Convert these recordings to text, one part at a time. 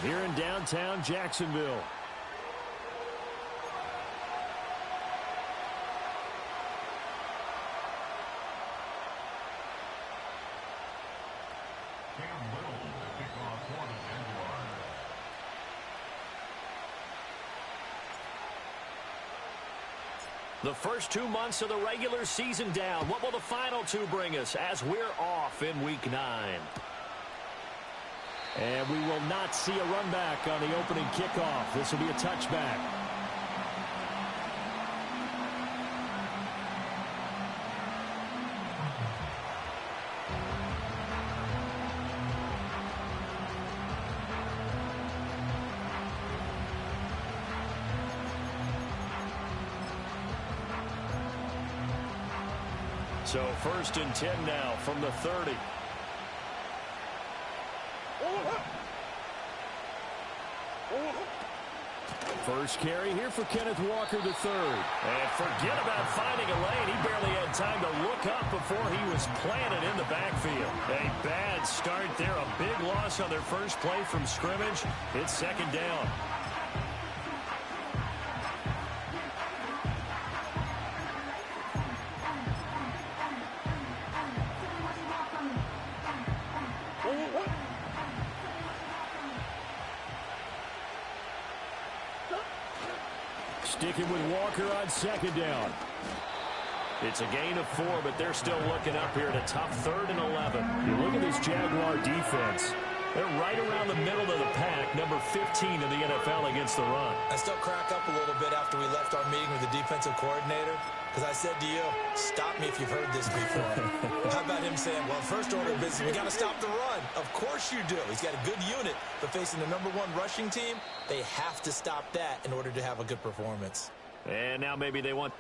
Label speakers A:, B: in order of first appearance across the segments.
A: here in downtown Jacksonville. The first 2 months of the regular season down. What will the final two bring us as we're off in Week 9? And we will not see a run back on the opening kickoff. This will be a touchback. So 1st and 10 now from the 30. First carry here for Kenneth Walker III. And forget about finding a lane. He barely had time to look up before he was planted in the backfield. A bad start there. A big loss on their first play from scrimmage. It's 2nd down. Sticking with Walker on 2nd down. It's a gain of 4, but they're still looking up here at a tough 3rd and 11. You look at this Jaguar defense. They're right around the middle of the pack, number 15 in the NFL against the run.
B: I still crack up a little bit after we left our meeting with the defensive coordinator, because I said to you, stop me if you've heard this before. How about him saying, well, first order of business, we got to stop the run. Of course you do. He's got a good unit, but facing the #1 rushing team, they have to stop that in order to have a good performance.
A: And now maybe they want...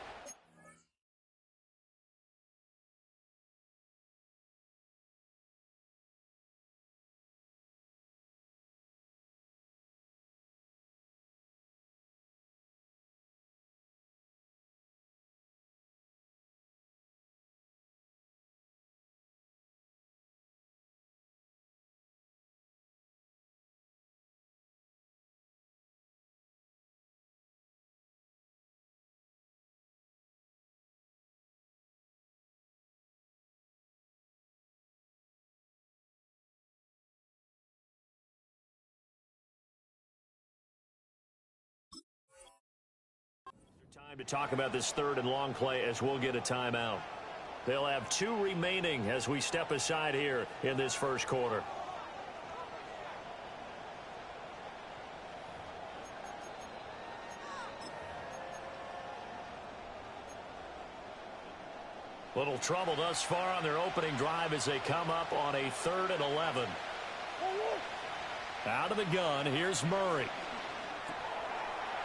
A: Time to talk about this 3rd and long play as we'll get a timeout. They'll have 2 remaining as we step aside here in this first quarter. Little trouble thus far on their opening drive as they come up on a 3rd and 11. Out of the gun, here's Murray.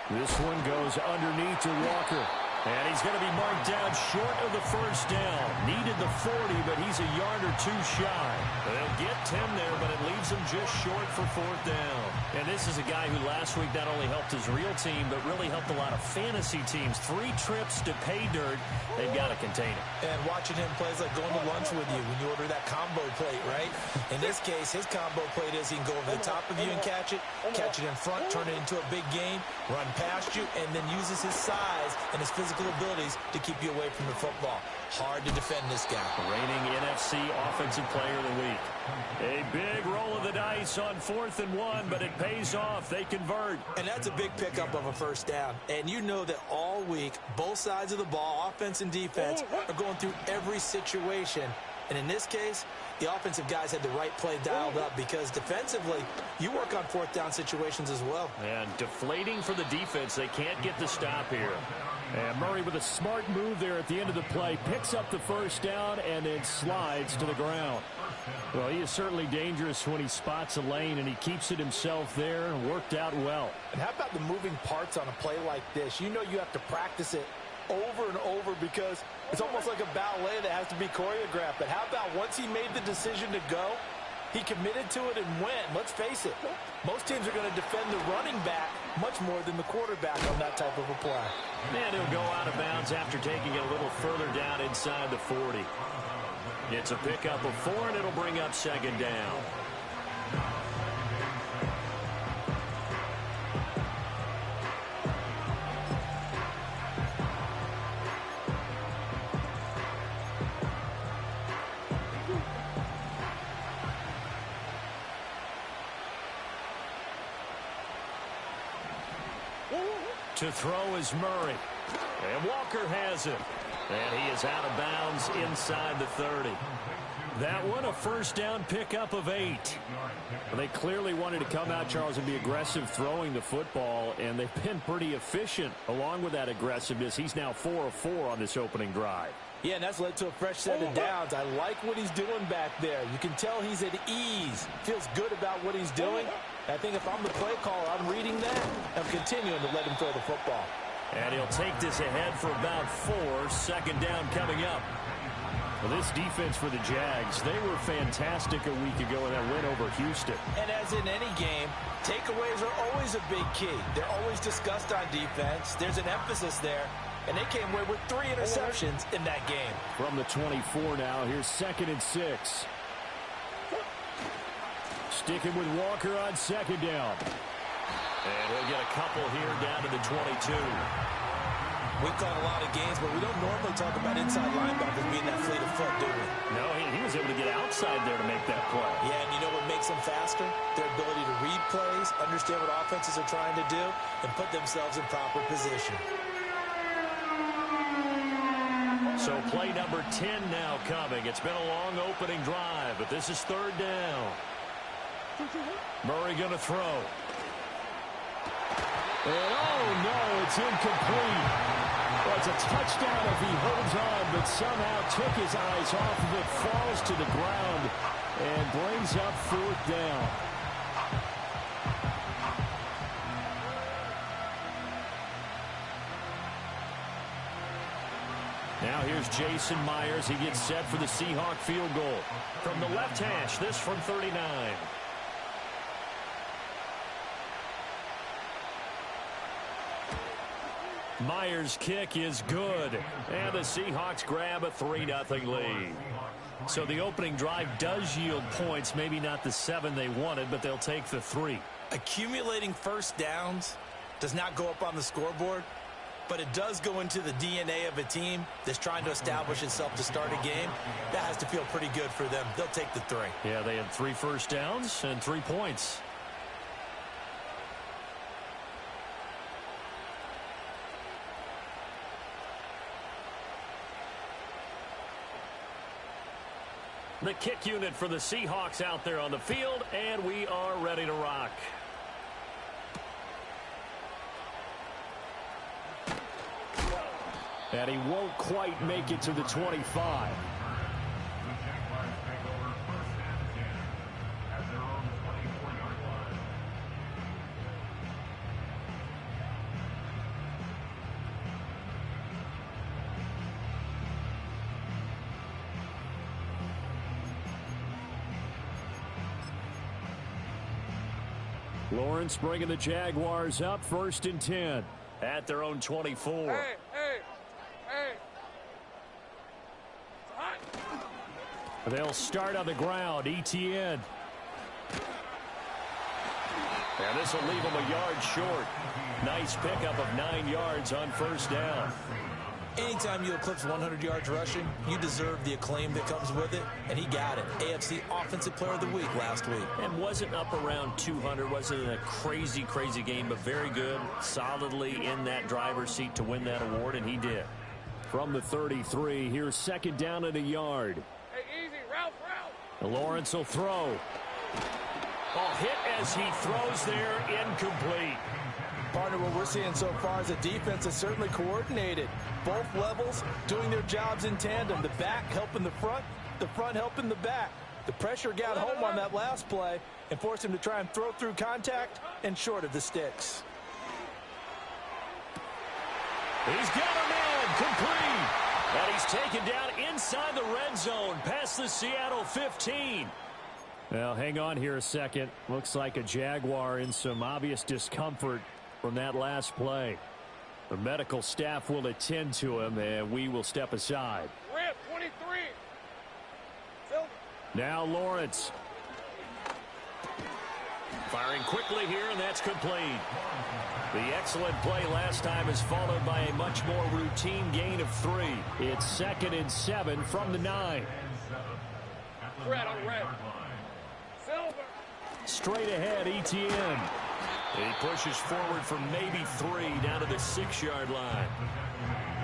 A: This one goes underneath to Walker. And he's going to be marked down short of the first down. Needed the 40, but he's a yard or 2 shy. They'll get 10 there, but it leaves him just short for 4th down. And this is a guy who last week not only helped his real team, but really helped a lot of fantasy teams. 3 trips to pay dirt. They've got to contain him.
B: And watching him play is like going to lunch with you when you order that combo plate, right? In this case, his combo plate is he can go over the top of you and catch it in front, turn it into a big gain, run past you, and then uses his size and his physical abilities to keep you away from the football. Hard to defend this guy.
A: Reigning NFC Offensive Player of the Week. A big roll of the dice on 4th and 1, but it pays off. They convert.
B: And that's a big pickup of a first down. And you know that all week, both sides of the ball, offense and defense, are going through every situation. And in this case, the offensive guys had the right play dialed up because defensively, you work on 4th down situations as well.
A: And deflating for the defense. They can't get the stop here. And Murray with a smart move there at the end of the play. Picks up the first down and then slides to the ground. Well, he is certainly dangerous when he spots a lane, and he keeps it himself there and worked out well.
C: And how about the moving parts on a play like this? You know you have to practice it over and over because it's almost like a ballet that has to be choreographed. But how about once he made the decision to go, he committed to it and went. Let's face it, most teams are going to defend the running back much more than the quarterback on that type of a play.
A: And he'll go out of bounds after taking it a little further down inside the 40. It's a pickup of 4, and it'll bring up 2nd down. To throw is Murray. And Walker has it. And he is out of bounds inside the 30. That one, a first down pickup of 8. Well, they clearly wanted to come out, Charles, and be aggressive throwing the football, and they've been pretty efficient along with that aggressiveness. He's now 4 of 4 on this opening drive.
C: Yeah, and that's led to a fresh set of downs. I like what he's doing back there. You can tell he's at ease. Feels good about what he's doing. I think if I'm the play caller, I'm reading that. I'm continuing to let him throw the football.
A: And he'll take this ahead for about 4. Second down coming up. Well, this defense for the Jags, they were fantastic a week ago in that win over Houston.
C: And as in any game, takeaways are always a big key. They're always discussed on defense. There's an emphasis there. And they came away with 3 interceptions in that game.
A: From the 24 now, here's 2nd and 6. Sticking with Walker on second down. And he'll get a couple here down to the 22.
B: We've caught a lot of games, but we don't normally talk about inside linebackers being that fleet of foot, do we?
A: No, he was able to get outside there to make that play.
B: Yeah, and you know what makes them faster? Their ability to read plays, understand what offenses are trying to do, and put themselves in proper position.
A: So play number 10 now coming. It's been a long opening drive, but this is 3rd down. Murray going to throw. And oh no, it's incomplete. Well, it's a touchdown if he holds on, but somehow took his eyes off of it, falls to the ground, and brings up 4th down. Now here's Jason Myers. He gets set for the Seahawk field goal. From the left hash, this from 39. Myers' kick is good. And the Seahawks grab a 3-0 lead. So the opening drive does yield points. Maybe not the 7 they wanted, but they'll take the 3.
B: Accumulating first downs does not go up on the scoreboard, but it does go into the DNA of a team that's trying to establish itself to start a game. That has to feel pretty good for them. They'll take the 3.
A: Yeah, they had 3 first downs and 3 points. The kick unit for the Seahawks out there on the field, and we are ready to rock. And he won't quite make it to the 25. Lawrence bringing the Jaguars up 1st and 10 at their own 24.
D: Hey.
A: They'll start on the ground. ETN. And this will leave them a yard short. Nice pickup of 9 yards on 1st down.
B: Anytime you eclipse 100 yards rushing, you deserve the acclaim that comes with it, and he got it. AFC Offensive Player of the Week last week.
A: And wasn't up around 200. Wasn't a crazy game, but very good. Solidly in that driver's seat to win that award, and he did. From the 33, here's 2nd down at a yard.
D: Hey, easy, Ralph.
A: Lawrence will throw. Oh, hit as he throws there, incomplete.
C: Partner, what we're seeing so far is a defense that's certainly coordinated. Both levels doing their jobs in tandem. The back helping the front helping the back. The pressure got home on that last play and forced him to try and throw through contact and short of the sticks.
A: He's got a man, complete. And he's taken down inside the red zone past the Seattle 15. Well, hang on here a second. Looks like a Jaguar in some obvious discomfort from that last play. The medical staff will attend to him, and we will step aside.
D: Red 23. Silver.
A: Now Lawrence. Firing quickly here, and that's complete. The excellent play last time is followed by a much more routine gain of 3. It's 2nd and 7 from the 9.
D: Red on red. Silver.
A: Straight ahead, ETN. He pushes forward for maybe 3 down to the 6-yard line.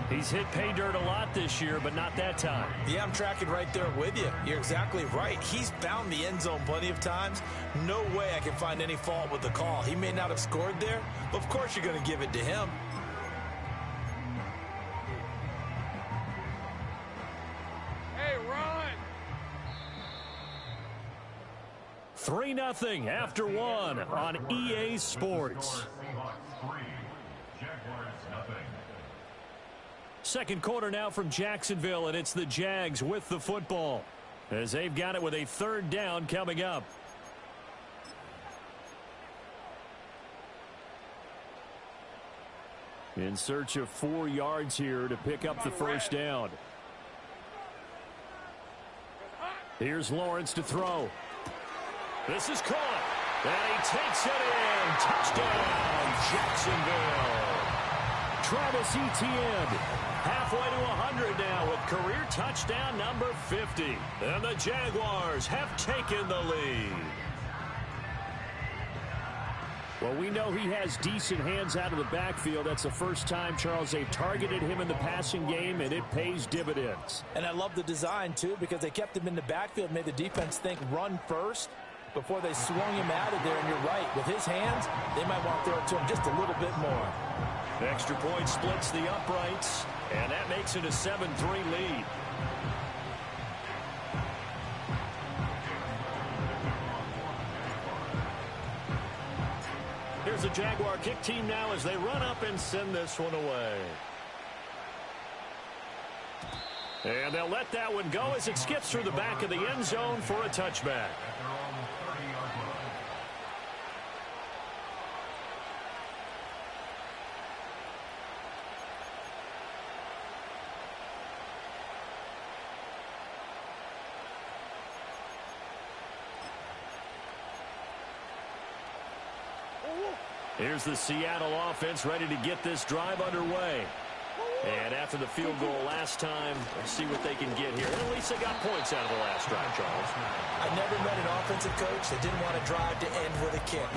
A: He's hit pay dirt a lot this year, but not that time.
B: Yeah, I'm tracking right there with you. You're exactly right. He's found the end zone plenty of times. No way I can find any fault with the call. He may not have scored there, but of course you're going to give it to him.
D: Hey, run!
A: 3-0 after 1 on EA Sports. Second quarter now from Jacksonville, and it's the Jags with the football as they've got it with a 3rd down coming up. In search of 4 yards here to pick up the first down. Here's Lawrence to throw. This is caught, and he takes it in. Touchdown, Jacksonville. Travis Etienne halfway to 100 now with career touchdown number 50. And the Jaguars have taken the lead. Well, we know he has decent hands out of the backfield. That's the first time, Charles, they've targeted him in the passing game, and it pays dividends.
C: And I love the design, too, because they kept him in the backfield, made the defense think run first before they swung him out of there. And you're right, with his hands, they might want to throw it to him just a little bit more.
A: Extra point splits the uprights, and that makes it a 7-3 lead. Here's the Jaguar kick team now as they run up and send this one away. And they'll let that one go as it skips through the back of the end zone for a touchback. Here's the Seattle offense ready to get this drive underway. And after the field goal last time, let's see what they can get here. And at least they got points out of the last drive, Charles.
B: I never met an offensive coach that didn't want to drive to end with a kick.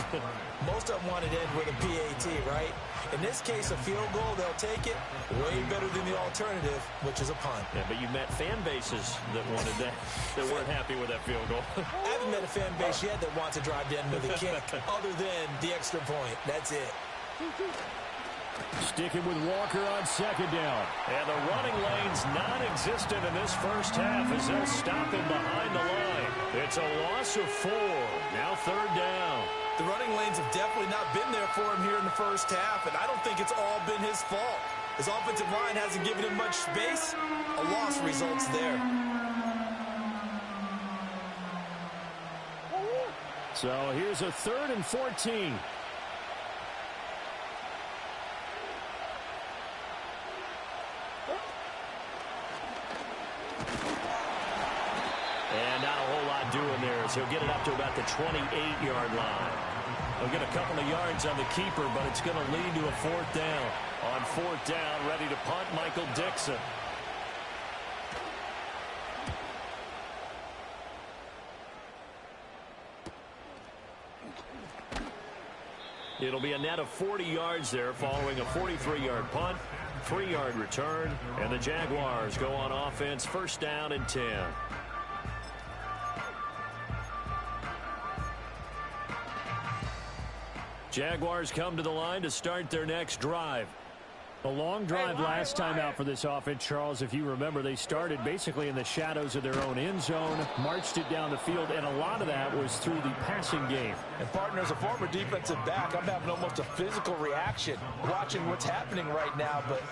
B: Most of them wanted to end with a PAT, right? In this case, a field goal, they'll take it. Way better than the alternative, which is a punt.
A: Yeah, but you met fan bases that wanted that, that weren't happy with that field goal.
B: I haven't met a fan base yet that wants to drive to end with a kick, other than the extra point. That's it.
A: Sticking with Walker on 2nd down. And the running lane's non-existent in this first half as they'll stop him behind the line. It's a loss of 4. Now 3rd down.
B: The running lanes have definitely not been there for him here in the first half, and I don't think it's all been his fault. His offensive line hasn't given him much space. A loss results there.
A: So here's a 3rd and 14. And not a whole lot doing there as he'll get it up to about the 28-yard line. He'll get a couple of yards on the keeper, but it's going to lead to a 4th down. On 4th down, ready to punt, Michael Dixon. It'll be a net of 40 yards there following a 43-yard punt, 3-yard return, and the Jaguars go on offense 1st down and 10. Jaguars come to the line to start their next drive. A long drive last time out for this offense, Charles. If you remember, they started basically in the shadows of their own end zone, marched it down the field, and a lot of that was through the passing game.
C: And, partner, as a former defensive back, I'm having almost a physical reaction watching what's happening right now. But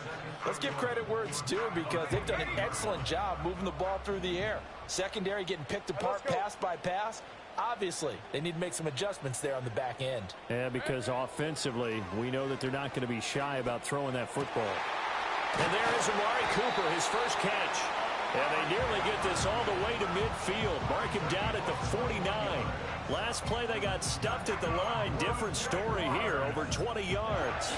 C: let's give credit where it's due because they've done an excellent job moving the ball through the air. Secondary getting picked apart pass by pass. Obviously, they need to make some adjustments there on the back end.
A: Yeah, because offensively, we know that they're not going to be shy about throwing that football. And there is Amari Cooper, his first catch. And they nearly get this all the way to midfield. Mark him down at the 49. Last play, they got stuffed at the line. Different story here, over 20 yards.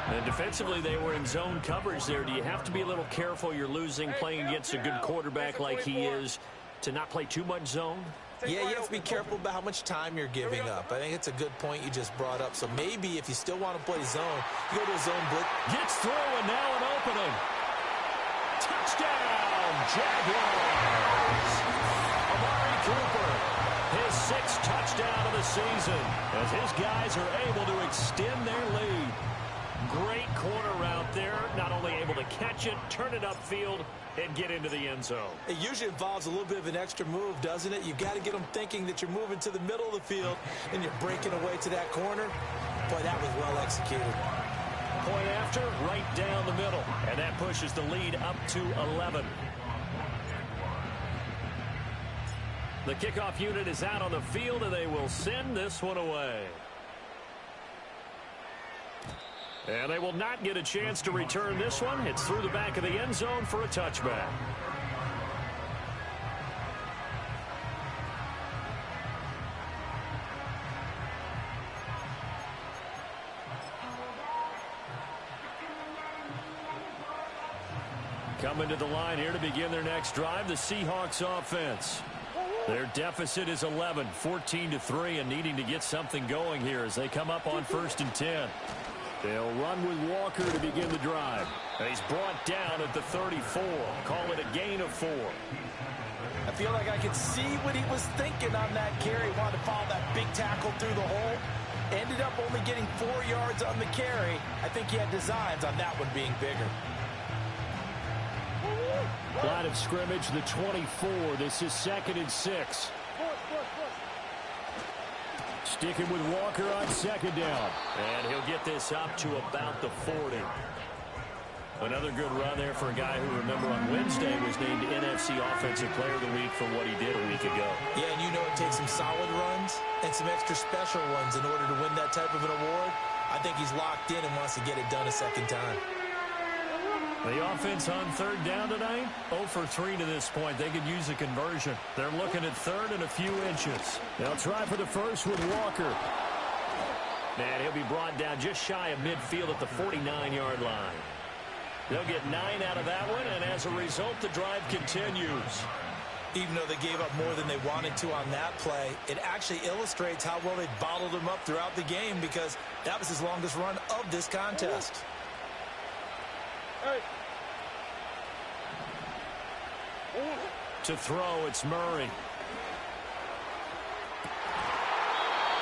A: And defensively, they were in zone coverage there. Do you have to be a little careful? You're losing, playing against a good quarterback like he is, to not play too much zone?
B: Yeah, you have to be careful about how much time you're giving up. I think it's a good point you just brought up. So maybe if you still want to play zone, you go to a zone blitz.
A: Gets through, and now an opening. Touchdown, Jaguars! Amari Cooper, his 6th touchdown of the season, as his guys are able to extend their lead. Great corner route there, not only able to catch it, turn it upfield, and get into the end zone.
B: It usually involves a little bit of an extra move, doesn't it? You've got to get them thinking that you're moving to the middle of the field and you're breaking away to that corner. Boy, that was well executed.
A: Point after, right down the middle, and that pushes the lead up to 11. The kickoff unit is out on the field, and they will send this one away. And they will not get a chance to return this one. It's through the back of the end zone for a touchback. Coming to the line here to begin their next drive, the Seahawks offense. Their deficit is 11, 14-3, and needing to get something going here as they come up on 1st and 10. They'll run with Walker to begin the drive. And he's brought down at the 34. Call it a gain of 4.
C: I feel like I could see what he was thinking on that carry. Wanted to follow that big tackle through the hole. Ended up only getting 4 yards on the carry. I think he had designs on that one being bigger.
A: Line of scrimmage, the 24. This is 2nd and 6. Sticking with Walker on 2nd down. And he'll get this up to about the 40. Another good run there for a guy who, remember, on Wednesday was named NFC Offensive Player of the Week for what he did a week ago.
B: Yeah, and you know it takes some solid runs and some extra special ones in order to win that type of an award. I think he's locked in and wants to get it done a second time.
A: The offense on 3rd down tonight, 0 for 3 to this point. They could use a conversion. They're looking at 3rd and a few inches. They'll try for the first with Walker. And he'll be brought down just shy of midfield at the 49-yard line. They'll get 9 out of that one, and as a result, the drive continues.
B: Even though they gave up more than they wanted to on that play, it actually illustrates how well they bottled him up throughout the game because that was his longest run of this contest.
A: To throw, it's Murray.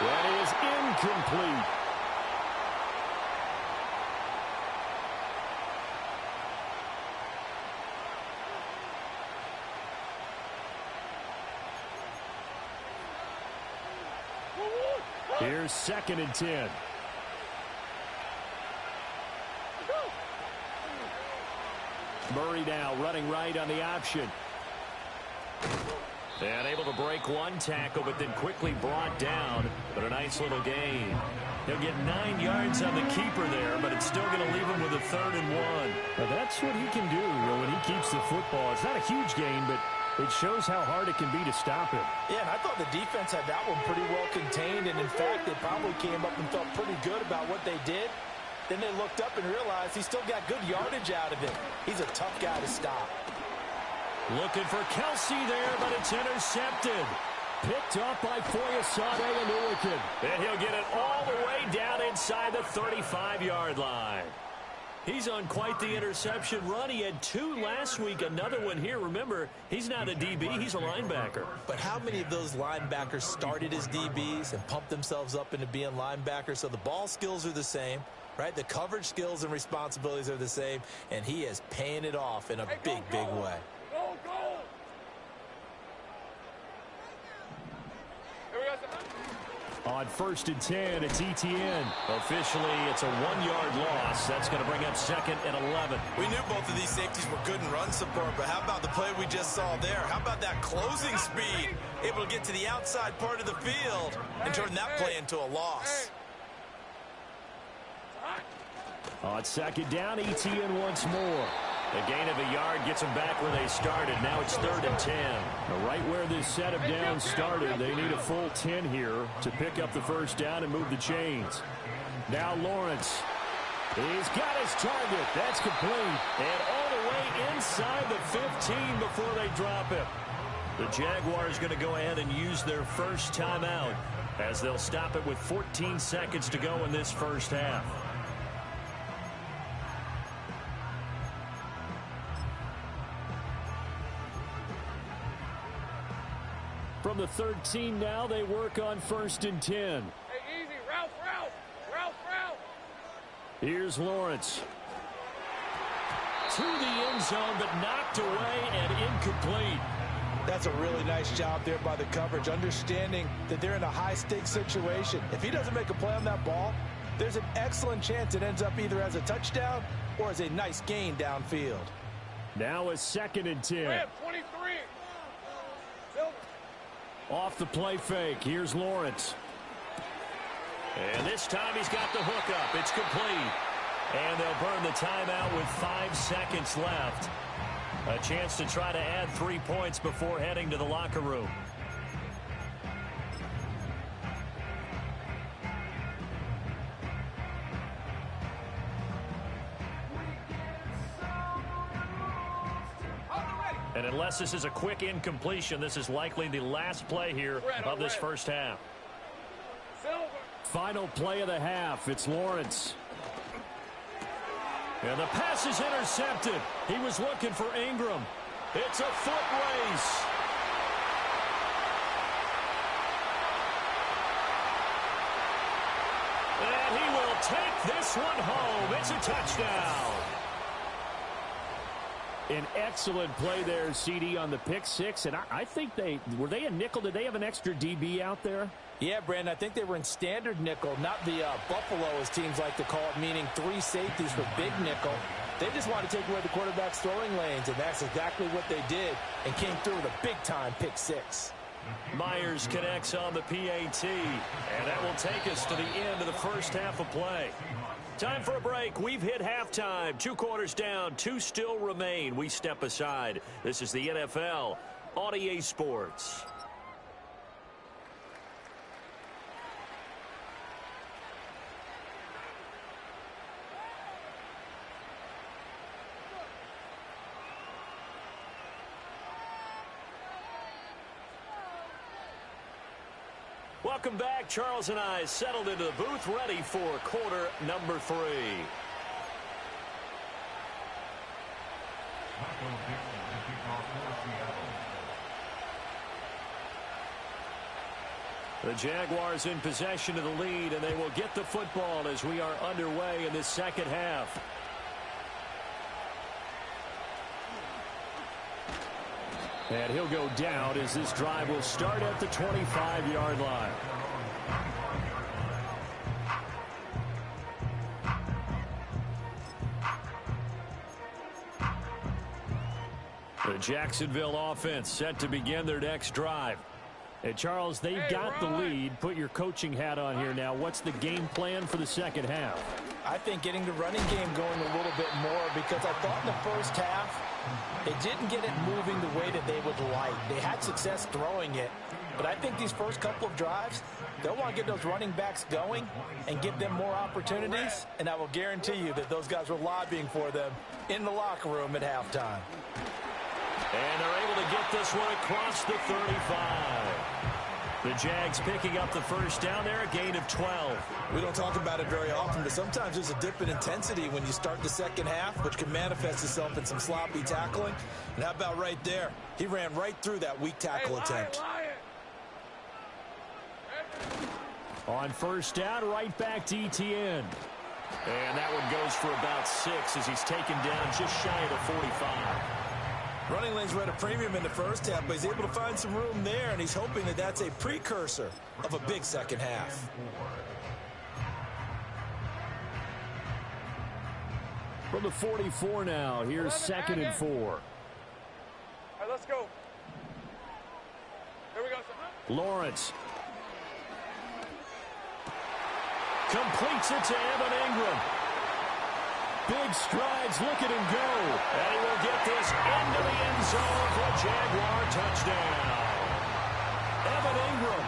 A: That is incomplete. Here's 2nd and 10. Murray now running right on the option. And able to break one tackle, but then quickly brought down. But a nice little gain. He'll get 9 yards on the keeper there, but it's still going to leave him with a 3rd and 1. Well, that's what he can do when he keeps the football. It's not a huge gain, but it shows how hard it can be to stop him.
C: Yeah, and I thought the defense had that one pretty well contained. And, in fact, they probably came up and felt pretty good about what they did. Then they looked up and realized he still got good yardage out of it. He's a tough guy to stop.
A: Looking for Kelsey there, but it's intercepted. Picked up by Foyesade Anuakin. And he'll get it all the way down inside the 35-yard line. He's on quite the interception run. He had 2 last week, another one here. Remember, he's not a DB, he's a linebacker.
B: But how many of those linebackers started as DBs and pumped themselves up into being linebackers? So the ball skills are the same, right? The coverage skills and responsibilities are the same, and he is paying it off in a big way.
A: On 1st and 10, it's Etienne. Officially, it's a 1-yard loss. That's going to bring up 2nd and 11.
B: We knew both of these safeties were good in run support, but how about the play we just saw there? How about that closing speed? Able to get to the outside part of the field and turn that play into a loss.
A: On 2nd down, Etienne once more. A gain of a yard gets them back where they started. Now it's 3rd and 10. Right where this set of downs started, they need a full 10 here to pick up the first down and move the chains. Now Lawrence. He's got his target. That's complete. And all the way inside the 15 before they drop him. The Jaguars going to go ahead and use their first timeout as they'll stop it with 14 seconds to go in this first half. From the 13 now, they work on 1st and 10.
D: Hey, easy. Route.
A: Here's Lawrence. To the end zone, but knocked away and incomplete.
C: That's a really nice job there by the coverage, understanding that they're in a high-stakes situation. If he doesn't make a play on that ball, there's an excellent chance it ends up either as a touchdown or as a nice gain downfield.
A: Now a 2nd and 10.
D: 23. Silver.
A: Off the play fake. Here's Lawrence. And this time he's got the hook up. It's complete. And they'll burn the timeout with 5 seconds left. A chance to try to add 3 points before heading to the locker room. And unless this is a quick incompletion, this is likely the last play here of this first half.
D: Silver.
A: Final play of the half. It's Lawrence. And the pass is intercepted. He was looking for Ingram. It's a foot race. And he will take this one home. It's a touchdown. An excellent play there, CD, on the pick six. And I think were they a nickel? Did they have an extra DB out there?
C: Yeah, Brandon, I think they were in standard nickel, not the Buffalo, as teams like to call it, meaning 3 safeties for big nickel. They just want to take away the quarterback's throwing lanes, and that's exactly what they did and came through with a big-time pick six.
A: Myers connects on the PAT, and that will take us to the end of the first half of play. Time for a break. We've hit halftime. 2 quarters down, 2 still remain. We step aside. This is the NFL on EA Sports. Welcome back. Charles and I settled into the booth, ready for quarter number 3. The Jaguars in possession of the lead, and they will get the football as we are underway in this second half. And he'll go down as this drive will start at the 25-yard line. The Jacksonville offense set to begin their next drive. And Charles, they've got the lead. Put your coaching hat on here now. What's the game plan for the second half?
C: I think getting the running game going a little bit more, because I thought in the first half they didn't get it moving the way that they would like. They had success throwing it, but I think these first couple of drives, they'll want to get those running backs going and give them more opportunities, and I will guarantee you that those guys were lobbying for them in the locker room at halftime.
A: And they're able to get this one across the 35. The Jags picking up the first down there, a gain of 12.
B: We don't talk about it very often, but sometimes there's a dip in intensity when you start the second half, which can manifest itself in some sloppy tackling. And how about right there? He ran right through that weak tackle attempt.
A: On first down, right back to ETN. And that one goes for about 6 as he's taken down just shy of the 45.
B: Running lanes were at a premium in the first half, but he's able to find some room there, and he's hoping that that's a precursor of a big second half.
A: From the 44 now, here's 2nd and 4.
D: All right, let's go. Here we go, sir.
A: Lawrence. Completes it to Evan Ingram. Big strides, look at him go. And he will get this into the end zone for a Jaguar touchdown. Evan Ingram,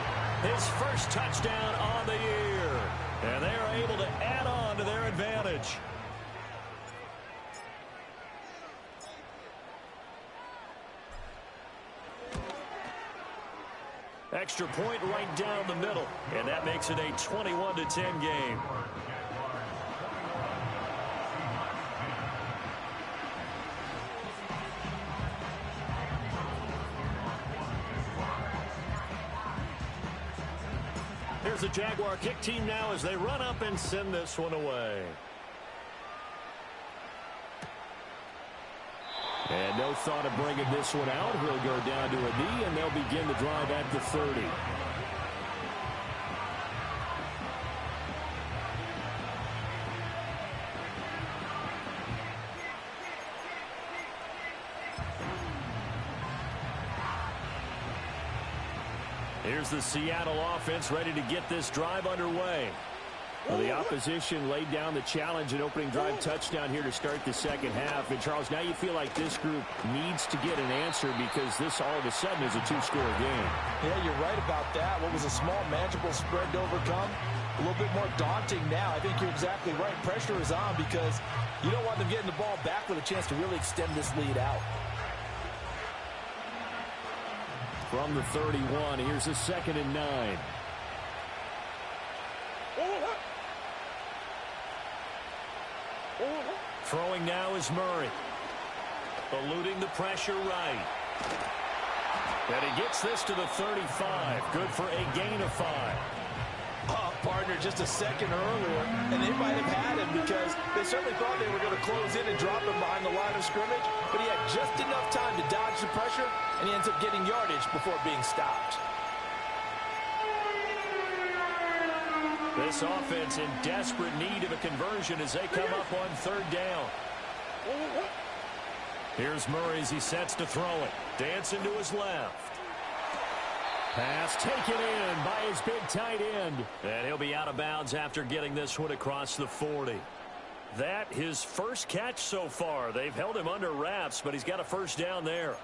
A: his first touchdown on the year. And they are able to add on to their advantage. Extra point right down the middle, and that makes it a 21-10 game. Here's the Jaguar kick team now as they run up and send this one away. And no thought of bringing this one out. He'll go down to a knee, and they'll begin the drive at the 30. Here's the Seattle offense ready to get this drive underway. Well, the opposition laid down the challenge and opening drive touchdown here to start the second half. And, Charles, now you feel like this group needs to get an answer because this all of a sudden is a two-score game.
C: Yeah, you're right about that. What was a small, manageable spread to overcome, a little bit more daunting now. I think you're exactly right. Pressure is on because you don't want them getting the ball back with a chance to really extend this lead out.
A: From the 31, here's a 2nd and 9. Throwing now is Murray. Eluding the pressure right. And he gets this to the 35. Good for a gain of 5.
C: Oh, partner, just a second earlier, and they might have had him because they certainly thought they were going to close in and drop him behind the line of scrimmage, but he had just enough time to dodge the pressure, and he ends up getting yardage before being stopped.
A: This offense in desperate need of a conversion as they come up on 3rd down. Here's Murray as he sets to throw it. Dancing to his left. Pass taken in by his big tight end. And he'll be out of bounds after getting this one across the 40. That his first catch so far. They've held him under wraps, but he's got a first down there.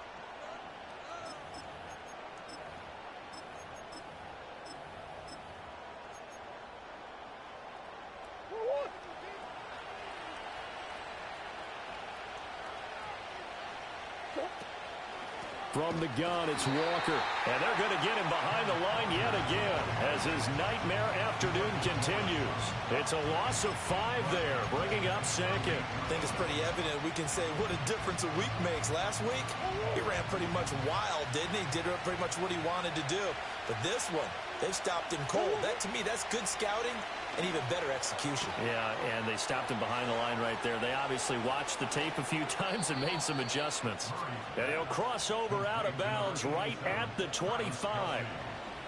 A: From the gun, it's Walker. And they're going to get him behind the line yet again as his nightmare afternoon continues. It's a loss of 5 there, bringing up 2nd.
B: I think it's pretty evident we can say what a difference a week makes. Last week, he ran pretty much wild, didn't he? Did pretty much what he wanted to do. But this one, they stopped him cold. That, to me, that's good scouting and even better execution.
A: Yeah, and they stopped him behind the line right there. They obviously watched the tape a few times and made some adjustments. And he'll cross over out of bounds right at the 25.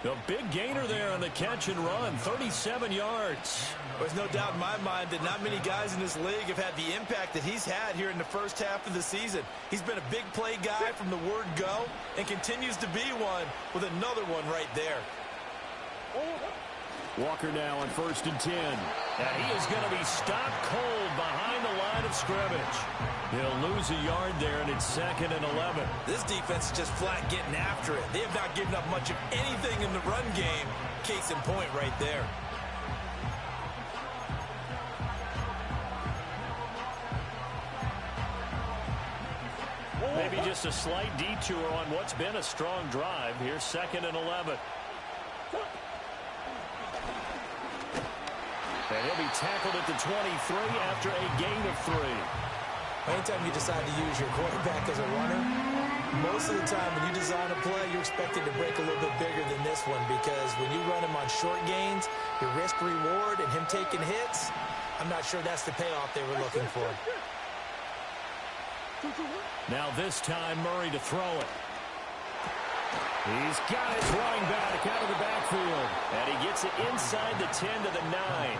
A: A big gainer there on the catch and run, 37 yards.
B: There's no doubt in my mind that not many guys in this league have had the impact that he's had here in the first half of the season. He's been a big play guy from the word go and continues to be one with another one right there.
A: Walker now on 1st and 10. And he is going to be stopped cold behind the line of scrimmage. He'll lose a yard there, and it's 2nd and 11.
B: This defense is just flat getting after it. They have not given up much of anything in the run game. Case in point right there.
A: Maybe just a slight detour on what's been a strong drive. Here's 2nd and 11. And he'll be tackled at the 23 after a gain of 3.
B: Anytime you decide to use your quarterback as a runner, most of the time when you design a play, you're expected to break a little bit bigger than this one because when you run him on short gains, your risk-reward and him taking hits, I'm not sure that's the payoff they were looking for.
A: Now this time, Murray to throw it. He's got it running back out of the backfield. And he gets it inside the 10 to the 9.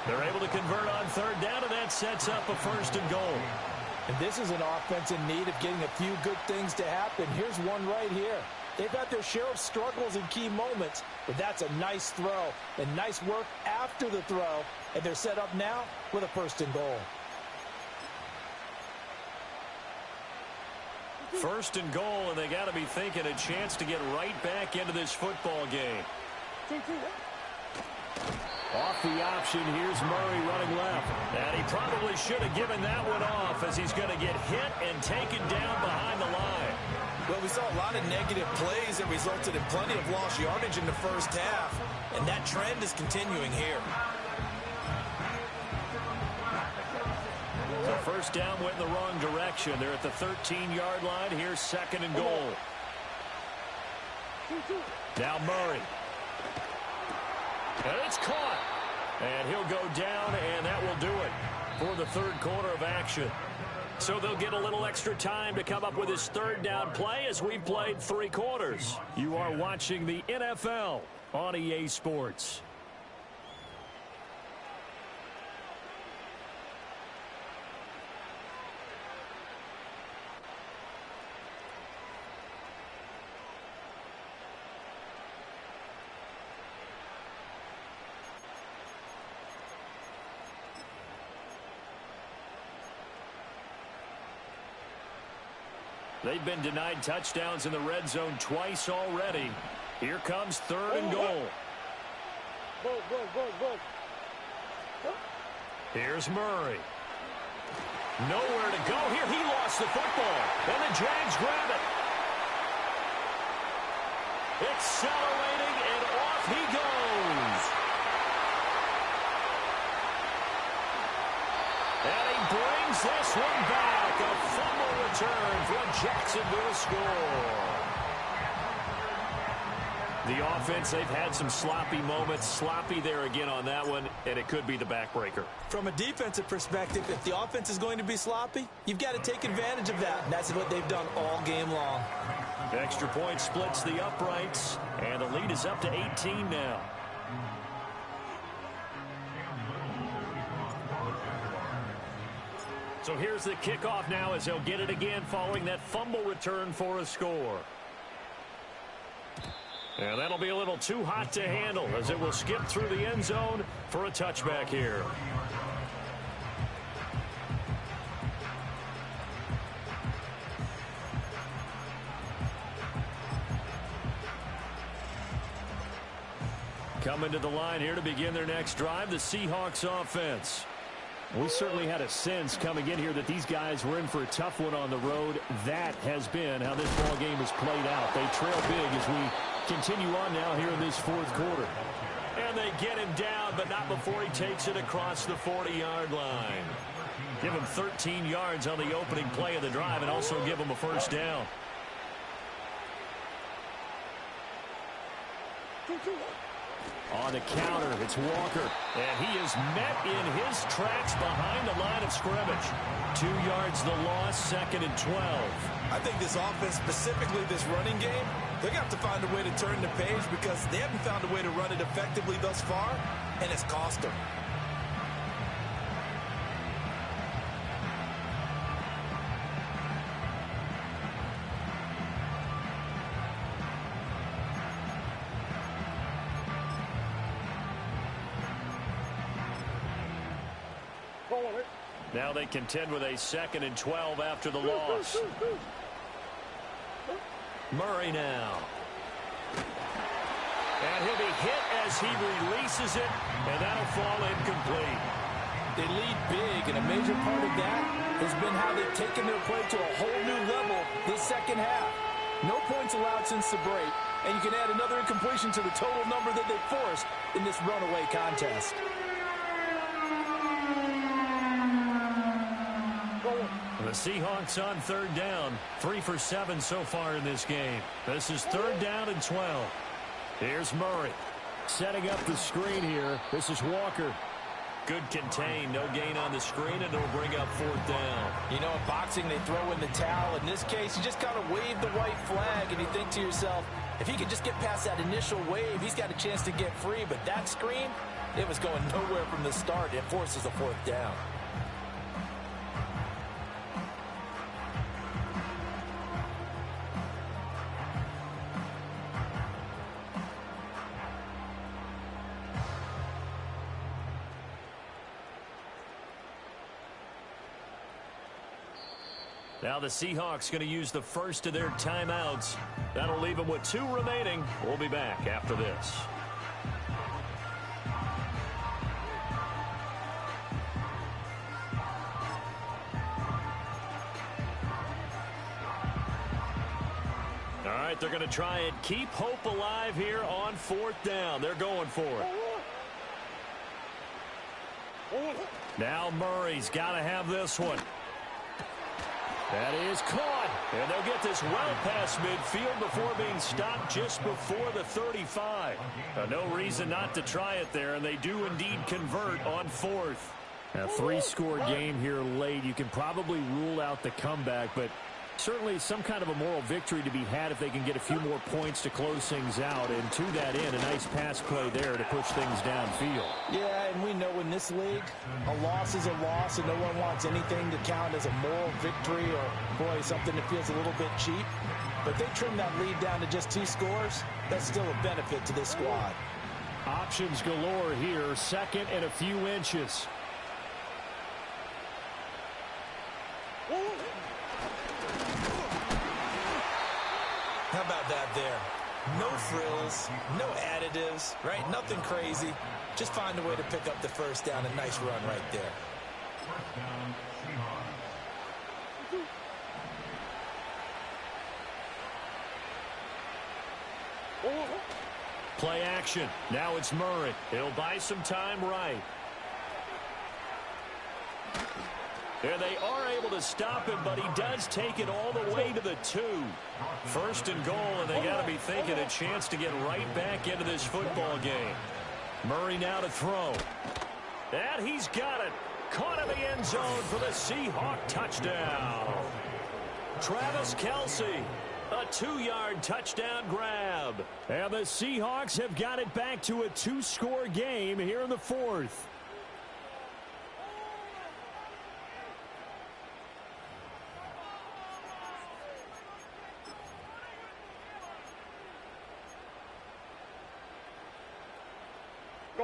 A: They're able to convert on 3rd down, and that sets up a 1st and goal.
C: And this is an offense in need of getting a few good things to happen. Here's one right here. They've had their share of struggles in key moments, but that's a nice throw and nice work after the throw. And they're set up now with a 1st and goal.
A: 1st and goal, and they got to be thinking a chance to get right back into this football game. Off the option, here's Murray running left. And he probably should have given that one off as he's going to get hit and taken down behind the line.
B: Well, we saw a lot of negative plays that resulted in plenty of lost yardage in the first half, and that trend is continuing here.
A: So first down went in the wrong direction. They're at the 13-yard line. Here's second and goal. Now Murray. And it's caught. And he'll go down, and that will do it for the third quarter of action. So they'll get a little extra time to come up with his third down play as we've played 3 quarters. You are watching the NFL on EA Sports. They've been denied touchdowns in the red zone twice already. Here comes third and goal. Here's Murray. Nowhere to go here. He lost the football. And the Jags grab it. Accelerating, and off he goes. And he brings this one back. A fumble return for a Jacksonville score. The offense, they've had some sloppy moments. Sloppy there again on that one, and it could be the backbreaker.
B: From a defensive perspective, if the offense is going to be sloppy, you've got to take advantage of that. And that's what they've done all game long.
A: Extra point splits the uprights, and the lead is up to 18 now. So here's the kickoff now as they'll get it again following that fumble return for a score. And that'll be a little too hot to handle as it will skip through the end zone for a touchback here. Coming to the line here to begin their next drive, the Seahawks offense. We certainly had a sense coming in here that these guys were in for a tough one on the road. That has been how this ball game has played out. They trail big as we continue on now here in this fourth quarter. And they get him down, but not before he takes it across the 40-yard line. Give him 13 yards on the opening play of the drive and also give him a first down. On the counter, it's Walker. And he is met in his tracks behind the line of scrimmage. 2 yards the loss, second and 12.
B: I think this offense, specifically this running game, they're going to have to find a way to turn the page because they haven't found a way to run it effectively thus far, and it's cost them.
A: Now they contend with a second and 12 after the loss. Murray now. And he'll be hit as he releases it, and that'll fall incomplete.
C: They lead big, and a major part of that has been how they've taken their play to a whole new level this second half. No points allowed since the break, and you can add another incompletion to the total number that they forced in this runaway contest.
A: The Seahawks on third down. 3 for 7 so far in this game. This is third down and 12. Here's Murray. Setting up the screen here. This is Walker. Good contain. No gain on the screen, and it'll bring up fourth down.
C: You know, in boxing, they throw in the towel. In this case, you just kind of wave the white flag, and you think to yourself, if he could just get past that initial wave, he's got a chance to get free. But that screen, it was going nowhere from the start. It forces a fourth down.
A: Now the Seahawks going to use the first of their timeouts. That'll leave them with 2 remaining. We'll be back after this. right, they're going to try and keep hope alive here on 4th down. They're going for it. Now Murray's got to have this one. That is caught. And they'll get this well past midfield before being stopped just before the 35. No reason not to try it there, and they do indeed convert on 4th. A 3-score game here late. You can probably rule out the comeback, but certainly some kind of a moral victory to be had if they can get a few more points to close things out. And to that end, a nice pass play there to push things downfield.
C: Yeah, and we know in this league, a loss is a loss, and no one wants anything to count as a moral victory or, boy, something that feels a little bit cheap. But they trim that lead down to just 2 scores. That's still a benefit to this squad.
A: Options galore here. 2nd and a few inches.
B: How about that there? No frills, no additives, right? Nothing crazy. Just find a way to pick up the 1st down. A nice run right there.
A: Play action. Now it's Murray. He'll buy some time right. And they are able to stop him, but he does take it all the way to the 2. 1st and goal, and they got to be thinking a chance to get right back into this football game. Murray now to throw. And he's got it. Caught in the end zone for the Seahawk touchdown. Travis Kelce, a 2-yard touchdown grab. And the Seahawks have got it back to a 2-score game here in the 4th.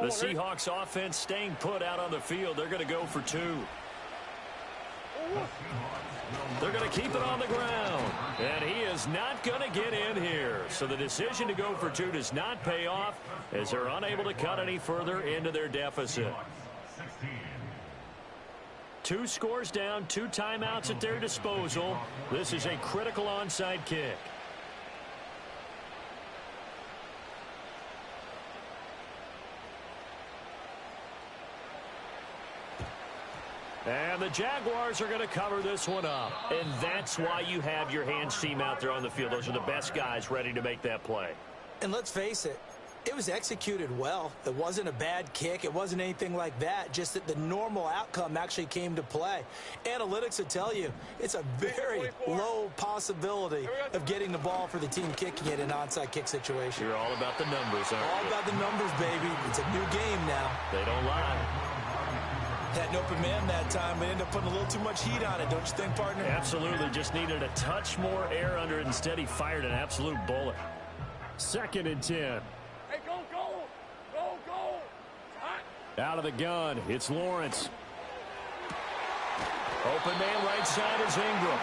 A: The Seahawks offense staying put out on the field. They're going to go for 2. They're going to keep it on the ground. And he is not going to get in here. So the decision to go for 2 does not pay off as they're unable to cut any further into their deficit. 2 scores down, 2 timeouts at their disposal. This is a critical onside kick. And the Jaguars are going to cover this one up. And that's why you have your hands team out there on the field. Those are the best guys ready to make that play.
B: And let's face it, it was executed well. It wasn't a bad kick. It wasn't anything like that. Just that the normal outcome actually came to play. Analytics will tell you it's a very low possibility of getting the ball for the team kicking it in an onside kick situation.
A: You're all about the numbers, aren't you?
B: All about the numbers, baby. It's a new game now.
A: They don't lie.
B: Had an open man that time, but ended up putting a little too much heat on it, don't you think, partner?
A: Absolutely. Just needed a touch more air under it. Instead, he fired an absolute bullet. 2nd and 10.
D: Hey, go, go! Go, go! Hot.
A: Out of the gun, it's Lawrence. Open man right side is Ingram.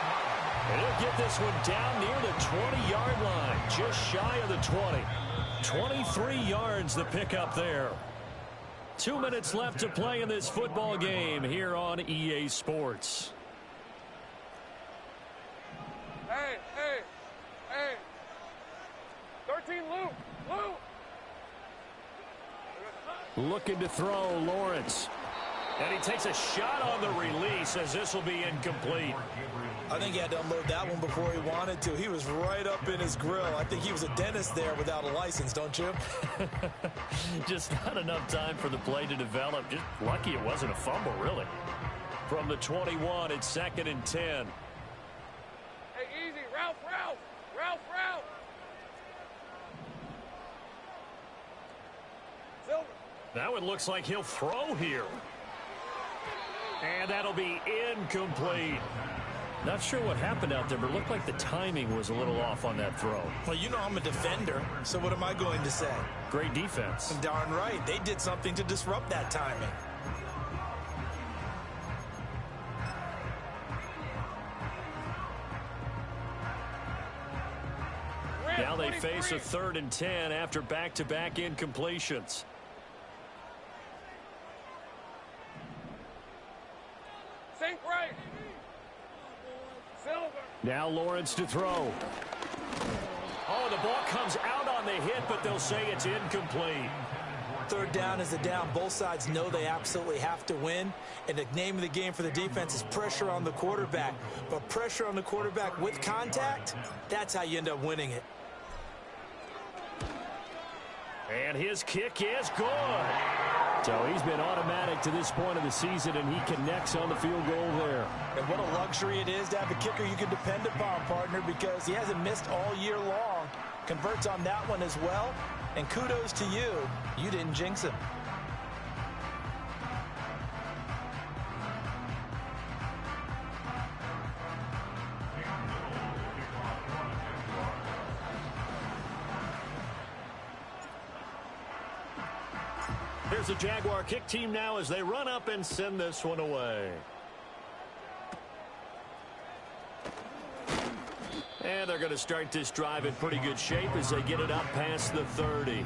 A: And he'll get this one down near the 20-yard line, just shy of the 20. 23 yards the pickup there. 2 minutes left to play in this football game here on EA Sports.
D: Hey, hey, hey. 13, Luke, Luke.
A: Looking to throw, Lawrence. And he takes a shot on the release as this will be incomplete.
B: I think he had to unload that one before he wanted to. He was right up in his grill. I think he was a dentist there without a license, don't you?
A: Just not enough time for the play to develop. Just lucky it wasn't a fumble, really. From the 21, it's 2nd and 10.
D: Hey, easy. Ralph, Ralph. Ralph, Ralph. Silver.
A: Now it looks like he'll throw here. And that'll be incomplete. Not sure what happened out there, but it looked like the timing was a little off on that throw.
B: Well, you know I'm a defender, so what am I going to say?
A: Great defense.
B: Darn right. They did something to disrupt that timing.
A: Now they face a 3rd and 10 after back-to-back incompletions.
D: Sink right. Silver.
A: Now Lawrence to throw. Oh, the ball comes out on the hit, but they'll say it's incomplete.
B: Third down is a down. Both sides know they absolutely have to win. And the name of the game for the defense is pressure on the quarterback. But pressure on the quarterback with contact, that's how you end up winning it.
A: And his kick is good. So he's been automatic to this point of the season, and he connects on the field goal there.
B: And what a luxury it is to have a kicker you can depend upon, partner, because he hasn't missed all year long. Converts on that one as well. And kudos to you. You didn't jinx him.
A: Here's the Jaguar kick team now as they run up and send this one away. And they're going to start this drive in pretty good shape as they get it up past the 30.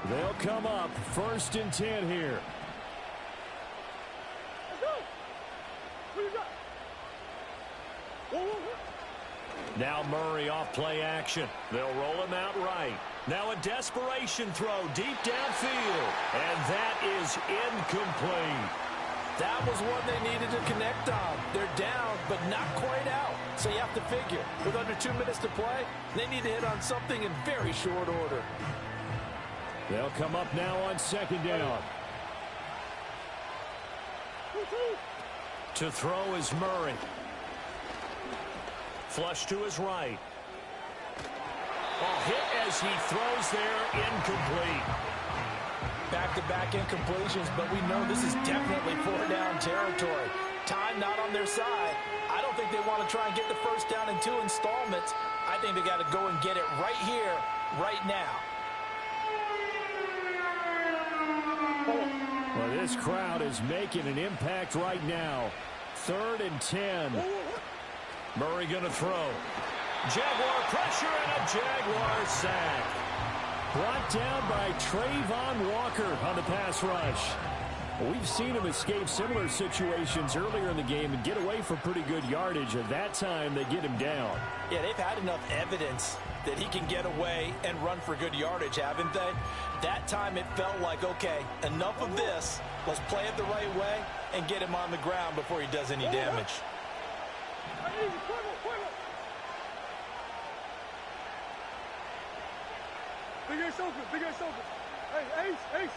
A: They'll come up 1st and 10 here. Now Murray off play action. They'll roll him out right. Now a desperation throw deep downfield. And that is incomplete.
C: That was one they needed to connect on. They're down, but not quite out. So you have to figure, with under 2 minutes to play, they need to hit on something in very short order.
A: They'll come up now on 2nd down. To throw is Murray. Flush to his right. Ball hit as he throws there, incomplete.
C: Back-to-back incompletions, but we know this is definitely 4-down territory. Time not on their side. I don't think they want to try and get the first down in 2 installments. I think they got to go and get it right here, right now.
A: Well, this crowd is making an impact right now. 3rd and 10. Murray going to throw. Jaguar pressure and a Jaguar sack. Brought down by Trayvon Walker on the pass rush. We've seen him escape similar situations earlier in the game and get away from pretty good yardage. At that time, they get him down.
C: Yeah, they've had enough evidence that he can get away and run for good yardage, haven't they? That time it felt like, okay, enough of this. Let's play it the right way and get him on the ground before he does any damage.
D: Hey, Ace.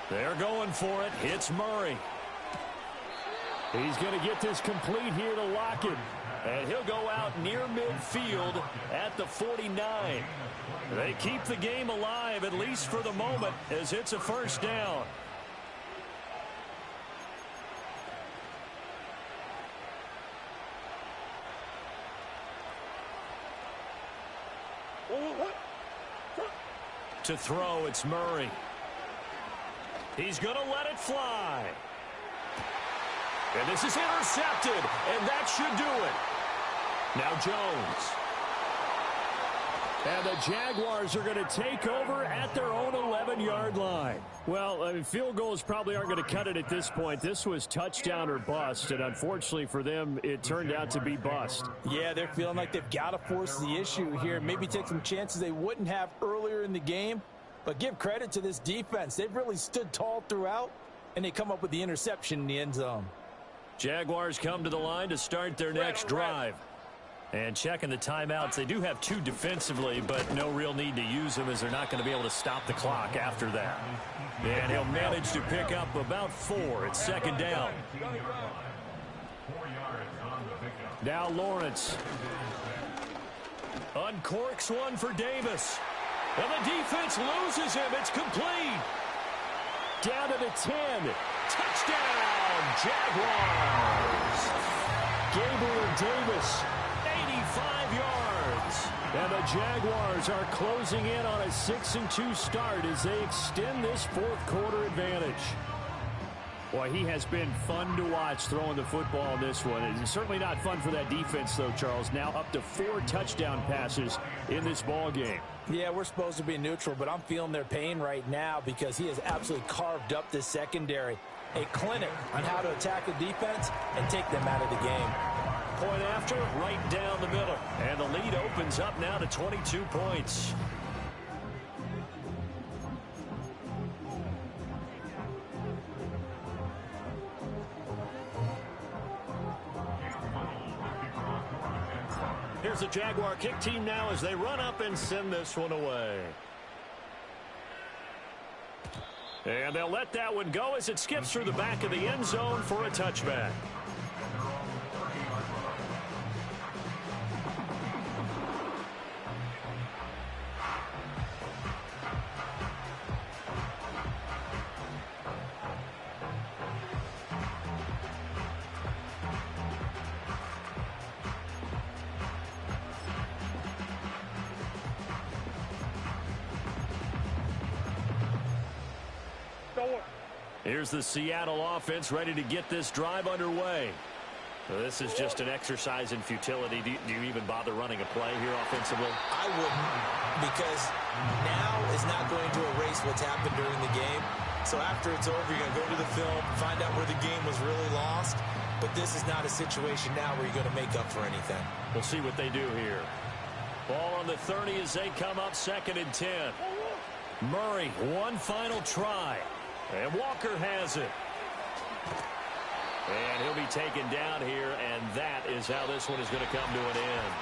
A: They're going for it. Hits Murray. He's going to get this complete here to Lockett. And he'll go out near midfield at the 49. They keep the game alive, at least for the moment, as it's a 1st down. To throw, it's Murray. He's going to let it fly. And this is intercepted, and that should do it. Now Jones. And the Jaguars are going to take over at their own 11-yard line. Well, I mean, field goals probably aren't going to cut it at this point. This was touchdown or bust, and unfortunately for them, it turned out to be bust.
C: Yeah, they're feeling like they've got to force the issue here. Maybe take some chances they wouldn't have earlier in the game. But give credit to this defense. They've really stood tall throughout, and they come up with the interception in the end zone.
A: Jaguars come to the line to start their next drive. And checking the timeouts, they do have 2 defensively, but no real need to use them as they're not going to be able to stop the clock after that. And he'll manage to pick up about 4. It's 2nd down. Now Lawrence. Uncorks one for Davis. And the defense loses him. It's complete. Down to the 10. Touchdown, Jaguars. Gabriel Davis, 85 yards. And the Jaguars are closing in on a 6-2 start as they extend this fourth quarter advantage. Boy, he has been fun to watch throwing the football in this one. It's certainly not fun for that defense, though, Charles. Now up to 4 touchdown passes in this ball game.
C: Yeah, we're supposed to be neutral, but I'm feeling their pain right now because he has absolutely carved up this secondary. A clinic on how to attack the defense and take them out of the game.
A: Point after, right down the middle. And the lead opens up now to 22 points. Here's the Jaguar kick team now as they run up and send this one away. And they'll let that one go as it skips through the back of the end zone for a touchback. Here's the Seattle offense ready to get this drive underway. This is just an exercise in futility. Do you even bother running a play here offensively?
B: I wouldn't, because now is not going to erase what's happened during the game. So after it's over, you're going to go to the film, find out where the game was really lost. But this is not a situation now where you're going to make up for anything.
A: We'll see what they do here. Ball on the 30 as they come up 2nd and 10. Murray, one final try. And Walker has it. And he'll be taken down here, and that is how this one is going to come to an end.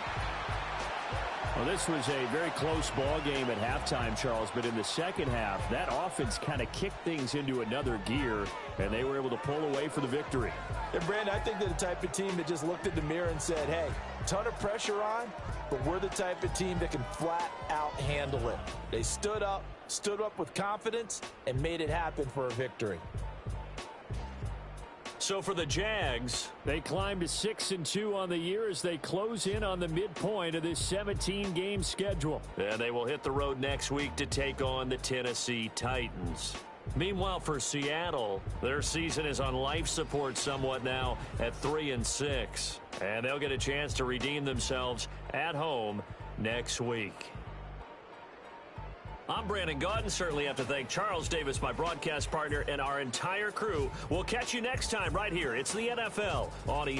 A: Well, this was a very close ball game at halftime, Charles, but in the second half, that offense kind of kicked things into another gear, and they were able to pull away for the victory.
C: And, Brandon, I think they're the type of team that just looked in the mirror and said, hey, ton of pressure on, but we're the type of team that can flat out handle it. They stood up with confidence, and made it happen for a victory.
A: So for the Jags, they climb to 6-2 on the year as they close in on the midpoint of this 17-game schedule. And they will hit the road next week to take on the Tennessee Titans. Meanwhile, for Seattle, their season is on life support somewhat now at 3-6. And they'll get a chance to redeem themselves at home next week. I'm Brandon Gaudin. Certainly have to thank Charles Davis, my broadcast partner, and our entire crew. We'll catch you next time right here. It's the NFL on ESPN.